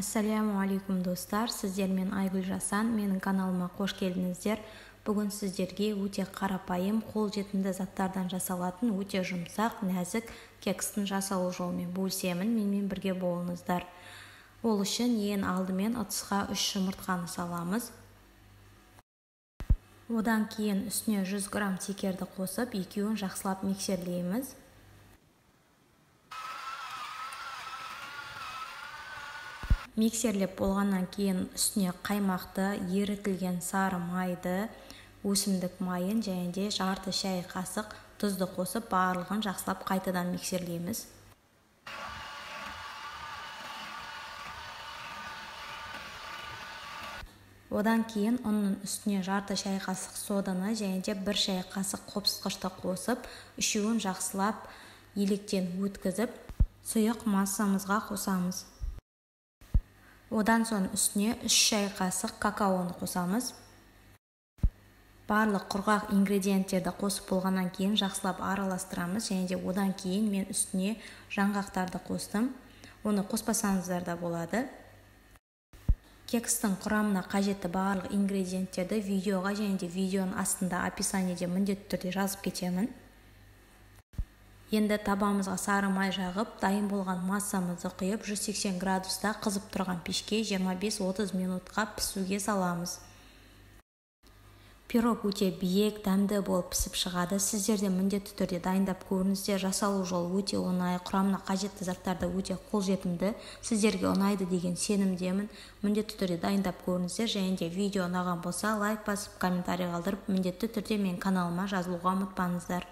Ассаляму алейкум достар, сіздермен Айгүл Жасан, менің каналыма қош келдіңіздер. Бүгін сіздерге өте қарапайым, қолжетімді заттардан жасалатын өте жұмсақ, нәзік кекстің жасалу жолымен бөлісемін, менімен бірге болыңыздар. Ол үшін ең алдымен ыдысқа 3 жұмыртқаны саламыз. Одан кейін үстіне 100 грамм шекерді қосып, екеуін жақсылап миксерлейміз. Миксерлеп болғаннан кейін үстіне қаймақты, ерітілген сары майды, өсімдік майын және де жарты шай қасық тұзды қосып, барлығын жақсылап қайтадан миксерлейміз. Одан кейін ұнның үстіне жарты шай қасық соданы және де 1 шай қасық қопсытқышты қосып, үшеуін жақсылап електен өткізіп, сұйық массамызға қосамыз. Одан соң үстіне 3 шай қасық какаоны қосамыз. Барлық құрғақ ингредиенттерді қосып болғаннан кейін жақсылап араластырамыз, және де одан кейін мен үстіне жаңғақтарды қостым. Оны қоспасаңыздар да болады. Кекстің құрамына қажетті барлық ингредиенттерді видеоға және де видеоның астында описаниеде міндетті түрде жазып кетемін. Енді табамызға сары май жағып, дайын болған массамызды құйып, 180 градуста қызып тұрған пешке 25-30 минутқа пісуге саламыз. Пирог өте биік, дәмді болып пісіп шығады. Сіздер де міндетті түрде дайындап көріңіздер. Жасалу жолы өте оңай, құрамына қажетті заттарды өте қолжетімді. Сіздерге ұнайды деген сенімдемін. Міндетті түрде дайындап көріңіздер, және де видео ұнаған болса, лайк басып, комментарий қалдырып, міндетті түрде мен каналыма жазылуға ұмытпаңыздар.